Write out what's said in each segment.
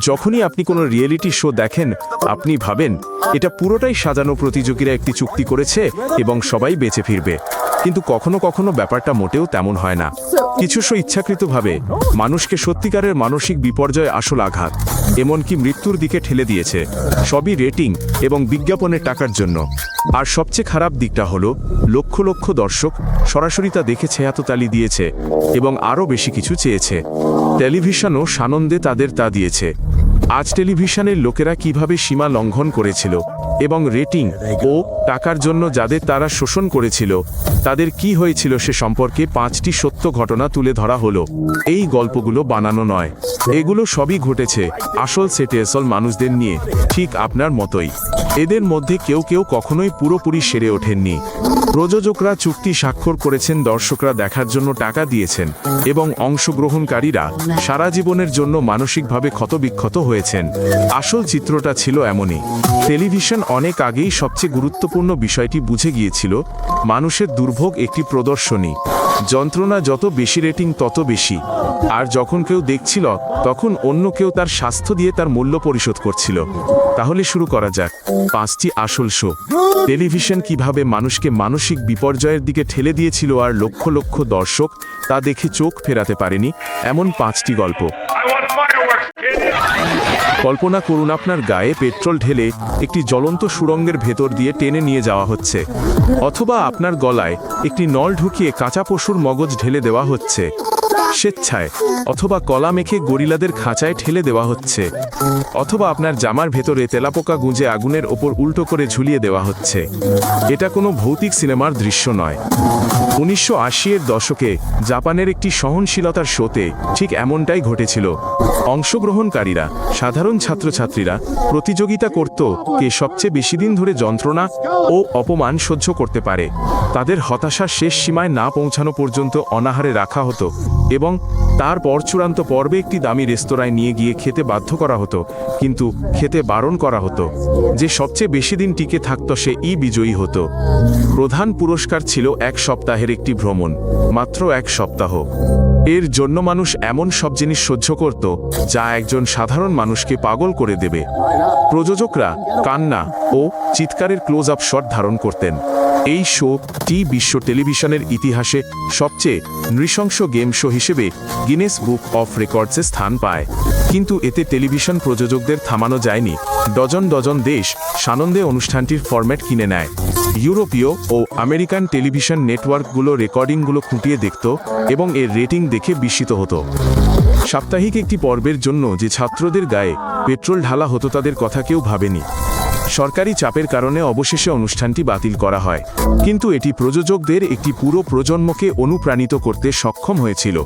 যখনই আপনি কোনো রিয়েলিটি শো দেখেন, আপনি ভাবেন এটা পুরোটাই সাজানো, প্রতিযোগীরা একটি চুক্তি করেছে এবং সবাই বেঁচে ফিরবে। কিন্তু কখনো কখনো ব্যাপারটা মোটেও তেমন হয় না। কিছু শো ইচ্ছাকৃতভাবে মানুষকে সত্যিকারের মানসিক বিপর্যয়, আসল আঘাত, এমনকি মৃত্যুর দিকে ঠেলে দিয়েছে, সবই রেটিং এবং বিজ্ঞাপনের টাকার জন্য। আর সবচেয়ে খারাপ দিকটা হলো লক্ষ লক্ষ দর্শক সরাসরি তা দেখেছে, হাততালি দিয়েছে এবং আরও বেশি কিছু চেয়েছে। টেলিভিশনও সানন্দে তাদের তা দিয়েছে। আজ টেলিভিশনের লোকেরা কিভাবে সীমা লঙ্ঘন করেছিল এবং রেটিং ও টাকার জন্য যাদের তারা শোষণ করেছিল তাদের কি হয়েছিল সে সম্পর্কে 5টি সত্য ঘটনা তুলে ধরা হলো। এই গল্পগুলো বানানো নয়, এগুলো সবই ঘটেছে আসল সেটে আসল মানুষদের নিয়ে, ঠিক আপনার মতোই। এদের মধ্যে কেউ কেউ কখনোই পুরোপুরি সেরে ওঠেননি। প্রযোজকরা চুক্তি স্বাক্ষর করেছেন, দর্শকরা দেখার জন্য টাকা দিয়েছেন এবং অংশগ্রহণকারীরা সারা জীবনের জন্য মানসিকভাবে ক্ষতবিক্ষত হয়েছেন। আসল চিত্রটা ছিল এমনই। টেলিভিশন অনেক আগেই সবচেয়ে গুরুত্বপূর্ণ বিষয়টি বুঝে গিয়েছিল, মানুষের দুর্ভোগ একটি প্রদর্শনী, যন্ত্রণা যত বেশি রেটিং তত বেশি। আর যখন কেউ দেখছিল তখন অন্য কেউ তার স্বাস্থ্য দিয়ে তার মূল্য পরিশোধ করছিল। তাহলে শুরু করা যাক 5টি আসল শো। টেলিভিশন কিভাবে মানুষকে মানসিক বিপর্যয়ের দিকে ঠেলে দিয়েছিল আর লক্ষ লক্ষ দর্শক তা দেখে চোখ ফেরাতে পারেনি, এমন 5টি গল্প। কল্পনা করুন আপনার গায়ে পেট্রোল ঢেলে একটি জ্বলন্ত সুড়ঙ্গের ভেতর দিয়ে টেনে নিয়ে যাওয়া হচ্ছে, অথবা আপনার গলায় একটি নল ঢুকিয়ে কাঁচা পশুর মগজ ঢেলে দেওয়া হচ্ছে স্বেচ্ছায়, অথবা কলা মেখে গরিলাদের খাঁচায় ঠেলে দেওয়া হচ্ছে, অথবা আপনার জামার ভেতরে তেলাপোকা গুঁজে আগুনের ওপর উল্টো করে ঝুলিয়ে দেওয়া হচ্ছে। এটা কোনো ভৌতিক সিনেমার দৃশ্য নয়। 1980-এর দশকে জাপানের একটি সহনশীলতার শোতে ঠিক এমনটাই ঘটেছিল। অংশগ্রহণকারীরা, সাধারণ ছাত্রছাত্রীরা প্রতিযোগিতা করত কে সবচেয়ে বেশি দিন ধরে যন্ত্রণা ও অপমান সহ্য করতে পারে। তাদের হতাশার শেষ সীমায় না পৌঁছানো পর্যন্ত অনাহারে রাখা হতো এবং তারপর চূড়ান্ত পর্বে একটি দামি রেস্তোরাঁয় নিয়ে গিয়ে খেতে বাধ্য করা হতো, কিন্তু খেতে বারণ করা হতো। যে সবচেয়ে বেশি দিন টিকে থাকত সে-ই বিজয়ী হতো। প্রধান পুরস্কার ছিল 1 সপ্তাহের একটি ভ্রমণ, মাত্র 1 সপ্তাহ। এর জন্য মানুষ এমন সব জিনিস সহ্য করত যা একজন সাধারণ মানুষকে পাগল করে দেবে। প্রযোজকরা কান্না ও চিৎকারের ক্লোজ আপ শট ধারণ করতেন। এই শোটি বিশ্ব টেলিভিশনের ইতিহাসে সবচেয়ে নৃশংস গেম শো হিসেবে গিনেস বুক অফ রেকর্ডসে স্থান পায়। কিন্তু এতে টেলিভিশন প্রযোজকদের থামানো যায়নি। ডজন ডজন দেশ সানন্দে অনুষ্ঠানটির ফরম্যাট কিনে নেয়। ইউরোপীয় ও আমেরিকান টেলিভিশন নেটওয়ার্কগুলো রেকর্ডিংগুলো খুঁটিয়ে দেখত এবং এর রেটিং দেখে বিস্মিত হতো। সাপ্তাহিক একটি পর্বের জন্য যে ছাত্রদের গায়ে পেট্রোল ঢালা হতো তাদের কথা কেউ ভাবেনি। সরকারি চাপের কারণে অবশেষে অনুষ্ঠানটি বাতিল করা হয়, কিন্তু এটি প্রযোজকদের একটি পুরো প্রজন্মকে অনুপ্রাণিত করতে সক্ষম হয়েছিল।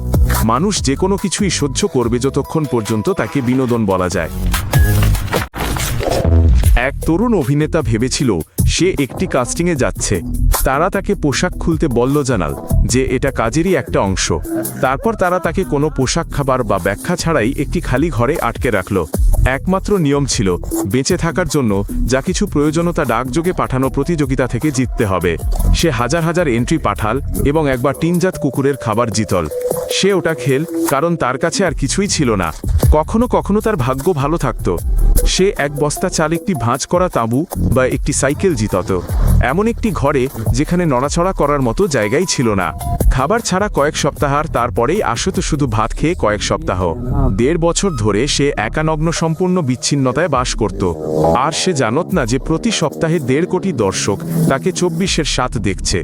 মানুষ যে কোনো কিছুই সহ্য করবে যতক্ষণ পর্যন্ত তাকে বিনোদন বলা যায়। এক তরুণ অভিনেতা ভেবেছিল সে একটি কাস্টিংয়ে যাচ্ছে। তারা তাকে পোশাক খুলতে বলল, জানাল যে এটা কাজেরই একটা অংশ। তারপর তারা তাকে কোনো পোশাক, খাবার বা ব্যাখ্যা ছাড়াই একটি খালি ঘরে আটকে রাখল। একমাত্র নিয়ম ছিল বেঁচে থাকার জন্য যা কিছু প্রয়োজনীয়তা ডাকযোগে পাঠানো প্রতিযোগিতা থেকে জিততে হবে। সে হাজার হাজার এন্ট্রি পাঠাল এবং একবার টিনজাত কুকুরের খাবার জিতল। সে ওটা খেল কারণ তার কাছে আর কিছুই ছিল না। কখনো কখনো তার ভাগ্য ভালো থাকতো, সে 1 বস্তা চাল, একটি ভাঁজ করা তাঁবু বা একটি সাইকেল জিতত, এমন একটি ঘরে যেখানে নড়াচড়া করার মতো জায়গাই ছিল না। খাবার ছাড়া কয়েক সপ্তাহ, আর তারপরেই আসত শুধু ভাত খেয়ে কয়েক সপ্তাহ। 1.5 বছর ধরে সে একানগ্ন সম্পূর্ণ বিচ্ছিন্নতায় বাস করত। আর সে জানত না যে প্রতি সপ্তাহে 1.5 কোটি দর্শক তাকে 24/7 দেখছে।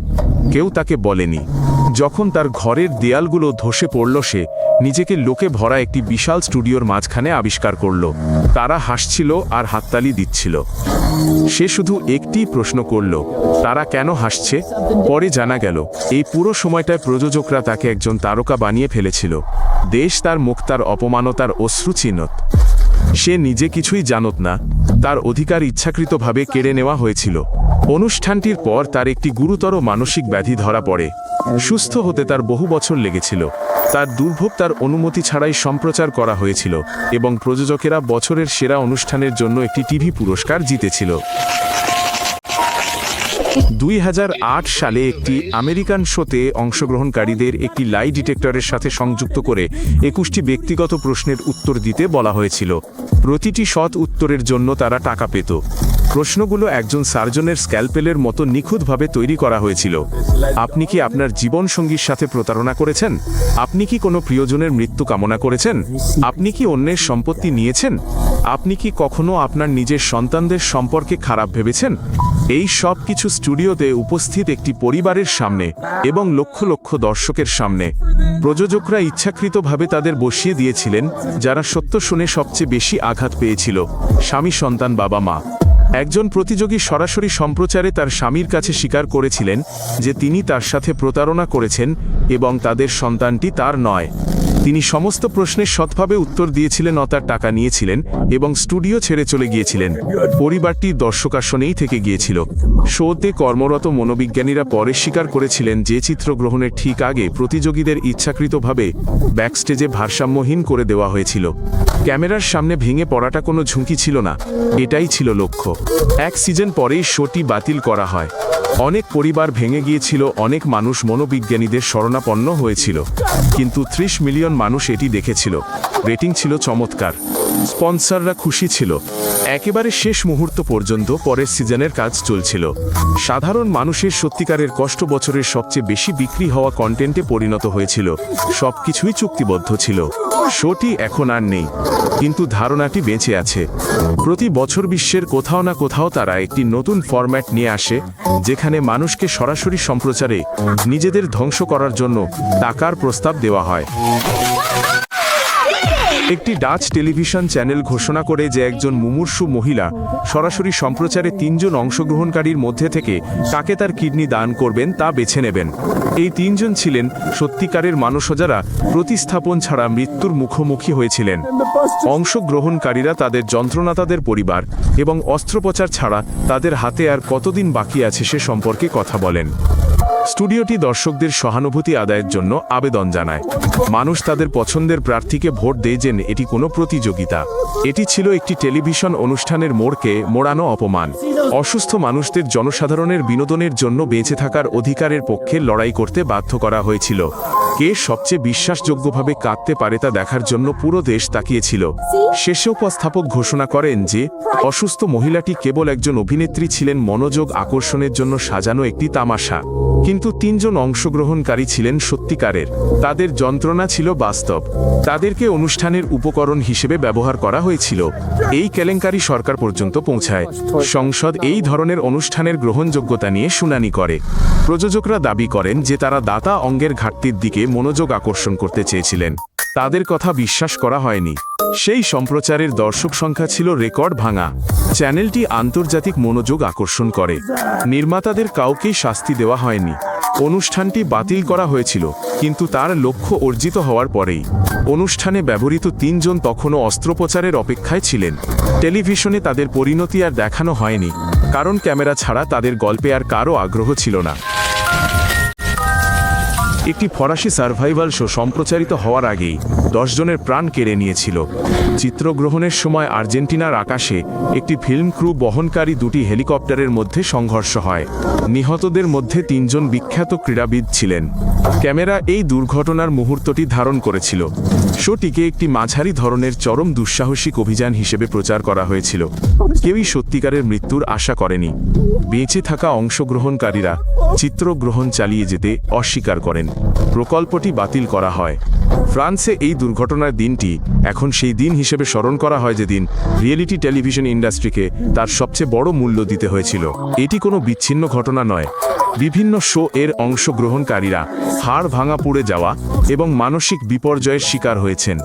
কেউ তাকে বলেনি। যখন তার ঘরের দেয়ালগুলো ধসে পড়ল, সে নিজেকে লোকে ভরা একটি বিশাল স্টুডিওর মাঝখানে আবিষ্কার করল। তারা হাসছিল আর হাততালি দিচ্ছিল। সে শুধু একটি প্রশ্ন করল, তারা কেন হাসছে? পরে জানা গেল এই পুরো সময়টায় প্রযোজকরা তাকে একজন তারকা বানিয়ে ফেলেছিল। দেশ তার মুখ, তার অপমানতার অশ্রু চিনত। সে নিজে কিছুই জানত না, তার অধিকার ইচ্ছাকৃতভাবে কেড়ে নেওয়া হয়েছিল। অনুষ্ঠানটির পর তার একটি গুরুতর মানসিক ব্যাধি ধরা পড়ে। সুস্থ হতে তার বহু বছর লেগেছিল। তার দুর্ভোগ তার অনুমতি ছাড়াই সম্প্রচার করা হয়েছিল এবং প্রযোজকেরা বছরের সেরা অনুষ্ঠানের জন্য একটি টিভি পুরস্কার জিতেছিল। 2008 সালে একটি আমেরিকান শোতে অংশগ্রহণকারীদের একটি লাই ডিটেক্টরের সাথে সংযুক্ত করে 21টি ব্যক্তিগত প্রশ্নের উত্তর দিতে বলা হয়েছিল। প্রতিটি সৎ উত্তরের জন্য তারা টাকা পেত। প্রশ্নগুলো একজন সার্জনের স্ক্যালপেলের মতো নিখুঁতভাবে তৈরি করা হয়েছিল। আপনি কি আপনার জীবনসঙ্গীর সাথে প্রতারণা করেছেন? আপনি কি কোনো প্রিয়জনের মৃত্যু কামনা করেছেন? আপনি কি অন্যের সম্পত্তি নিয়েছেন? আপনি কি কখনো আপনার নিজের সন্তানদের সম্পর্কে খারাপ ভেবেছেন? এই সব কিছু স্টুডিওতে উপস্থিত একটি পরিবারের সামনে এবং লক্ষ লক্ষ দর্শকের সামনে প্রযোজকরা ইচ্ছাকৃতভাবে তাদের বসিয়ে দিয়েছিলেন, যারা সত্য শুনে সবচেয়ে বেশি আঘাত পেয়েছিল: স্বামী, সন্তান, বাবা, মা। একজন প্রতিযোগী সরাসরি সম্প্রচারে তার স্বামীর কাছে স্বীকার করেছিলেন যে তিনি তার সাথে প্রতারণা করেছেন এবং তাদের সন্তানটি তার নয়। তিনি সমস্ত প্রশ্নের সৎভাবে উত্তর দিয়েছিলেন, তার টাকা নিয়েছিলেন এবং স্টুডিও ছেড়ে চলে গিয়েছিলেন। পরিবারটি দর্শকাসনেই থেকে গিয়েছিল। শোতে কর্মরত মনোবিজ্ঞানীরা পরে স্বীকার করেছিলেন যে চিত্রগ্রহণের ঠিক আগে প্রতিযোগীদের ইচ্ছাকৃতভাবে ব্যাকস্টেজে ভারসাম্যহীন করে দেওয়া হয়েছিল। ক্যামেরার সামনে ভেঙে পড়াটা কোনো ঝুঁকি ছিল না, এটাই ছিল লক্ষ্য। এক সিজন পরেই শোটি বাতিল করা হয়। অনেক পরিবার ভেঙে গিয়েছিল, অনেক মানুষ মনোবিজ্ঞানীদের শরণাপন্ন হয়েছিল, কিন্তু 30 মিলিয়ন মানুষ এটি দেখেছিল। রেটিং ছিল চমৎকার, স্পন্সররা খুশি ছিল। একেবারে শেষ মুহূর্ত পর্যন্ত পরের সিজনের কাজ চলছিল। সাধারণ মানুষের সত্যিকারের কষ্ট বছরের সবচেয়ে বেশি বিক্রি হওয়া কন্টেন্টে পরিণত হয়েছিল। সবকিছুই চুক্তিবদ্ধ ছিল। শোটি এখন আর নেই, কিন্তু ধারণাটি বেঁচে আছে। প্রতি বছর বিশ্বের কোথাও না কোথাও তারা একটি নতুন ফরম্যাট নিয়ে আসে, যেখানে মানুষকে সরাসরি সম্প্রচারে নিজেদের ধ্বংস করার জন্য টাকার প্রস্তাব দেওয়া হয়। একটি ডাচ টেলিভিশন চ্যানেল ঘোষণা করে যে একজন মুমূর্ষু মহিলা সরাসরি সম্প্রচারে 3 জন অংশগ্রহণকারীর মধ্যে থেকে কাকে তার কিডনি দান করবেন তা বেছে নেবেন। এই 3 জন ছিলেন সত্যিকারের মানুষ, যারা প্রতিস্থাপন ছাড়া মৃত্যুর মুখোমুখি হয়েছিলেন। অংশগ্রহণকারীরা তাদের যন্ত্রণা, তাদের পরিবার এবং অস্ত্রোপচার ছাড়া তাদের হাতে আর কতদিন বাকি আছে সে সম্পর্কে কথা বলেন। স্টুডিওটি দর্শকদের সহানুভূতি আদায়ের জন্য আবেদন জানায়। মানুষ তাদের পছন্দের প্রার্থীকে ভোট দেয় যে এটি কোনো প্রতিযোগিতা। এটি ছিল একটি টেলিভিশন অনুষ্ঠানের মোড়কে মোড়ানো অপমান। অসুস্থ মানুষদের জনসাধারণের বিনোদনের জন্য বেঁচে থাকার অধিকারের পক্ষে লড়াই করতে বাধ্য করা হয়েছিল। কে সবচেয়ে বিশ্বাসযোগ্যভাবে কাঁদতে পারে তা দেখার জন্য পুরো দেশ তাকিয়েছিল। শেষে উপস্থাপক ঘোষণা করেন যে অসুস্থ মহিলাটি কেবল একজন অভিনেত্রী ছিলেন, মনোযোগ আকর্ষণের জন্য সাজানো একটি তামাশা। কিন্তু 3 জন অংশগ্রহণকারী ছিলেন সত্যিকারের। তাদের যন্ত্রণা ছিল বাস্তব। তাদেরকে অনুষ্ঠানের উপকরণ হিসেবে ব্যবহার করা হয়েছিল। এই কেলেঙ্কারি সরকার পর্যন্ত পৌঁছায়। সংসদ এই ধরনের অনুষ্ঠানের গ্রহণযোগ্যতা নিয়ে শুনানি করে। প্রযোজকরা দাবি করেন যে তারা দাতা অঙ্গের ঘাটতির দিকে মনোযোগ আকর্ষণ করতে চেয়েছিলেন। তাদের কথা বিশ্বাস করা হয়নি। সেই সম্প্রচারের দর্শক সংখ্যা ছিল রেকর্ড ভাঙা। চ্যানেলটি আন্তর্জাতিক মনোযোগ আকর্ষণ করে। নির্মাতাদের কাউকেই শাস্তি দেওয়া হয়নি। অনুষ্ঠানটি বাতিল করা হয়েছিল, কিন্তু তার লক্ষ্য অর্জিত হওয়ার পরেই। অনুষ্ঠানে ব্যবহৃত 3 জন তখনও অস্ত্রোপচারের অপেক্ষায় ছিলেন। টেলিভিশনে তাদের পরিণতি আর দেখানো হয়নি, কারণ ক্যামেরা ছাড়া তাদের গল্পে আর কারও আগ্রহ ছিল না। একটি ফরাসি সার্ভাইভাল শো সম্প্রচারিত হওয়ার আগেই 10 জনের প্রাণ কেড়ে নিয়েছিল। চিত্রগ্রহণের সময় আর্জেন্টিনার আকাশে একটি ফিল্ম ক্রু বহনকারী 2টি হেলিকপ্টারের মধ্যে সংঘর্ষ হয়। নিহতদের মধ্যে 3 জন বিখ্যাত ক্রীড়াবিদ ছিলেন। ক্যামেরা এই দুর্ঘটনার মুহূর্তটি ধারণ করেছিল। শোটিকে একটি মাঝারি ধরনের চরম দুঃসাহসিক অভিযান হিসেবে প্রচার করা হয়েছিল। কেউই সত্যিকারের মৃত্যুর আশা করেনি। বেঁচে থাকা অংশগ্রহণকারীরা চিত্রগ্রহণ চালিয়ে যেতে অস্বীকার করেন। প্রকল্পটি বাতিল করা হয়। ফ্রান্সে এই দুর্ঘটনার দিনটি এখন সেই দিন হিসেবে স্মরণ করা হয় যেদিন রিয়েলিটি টেলিভিশন ইন্ডাস্ট্রিকে তার সবচেয়ে বড় মূল্য দিতে হয়েছিল। এটি কোনো বিচ্ছিন্ন ঘটনা নয়। বিভিন্ন শো এর অংশগ্রহণকারীরা হাড় ভাঙা, পুড়ে যাওয়া এবং মানসিক বিপর্যয়ের শিকার হয়েছেন।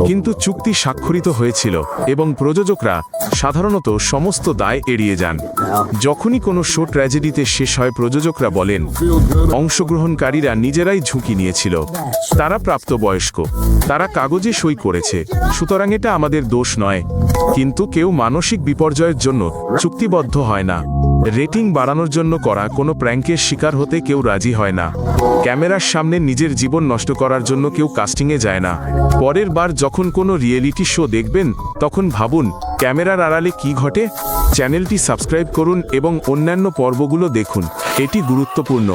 কিন্তু চুক্তি স্বাক্ষরিত হয়েছিল এবং প্রযোজকরা সাধারণত সমস্ত দায় এড়িয়ে যান। যখনই কোনো শো ট্র্যাজেডিতে শেষ হয়, প্রযোজকরা বলেন অংশগ্রহণকারীরা নিজেরাই ঝুঁকি নিয়েছিল। তারা প্রাপ্তবয়স্ক, তারা কাগজে সই করেছে, সুতরাং এটা আমাদের দোষ নয়। কিন্তু কেউ মানসিক বিপর্যয়ের জন্য চুক্তিবদ্ধ হয় না। রেটিং বাড়ানোর জন্য করা কোনো প্র্যাঙ্কের শিকার হতে কেউ রাজি হয় না। ক্যামেরার সামনে নিজের জীবন নষ্ট করার জন্য কেউ কাস্টিংয়ে যায় না। পরের বার যখন কোনো রিয়েলিটি শো দেখবেন, তখন ভাবুন ক্যামেরার আড়ালে কী ঘটে? চ্যানেলটি সাবস্ক্রাইব করুন এবং অন্যান্য পর্বগুলো দেখুন, এটি গুরুত্বপূর্ণ।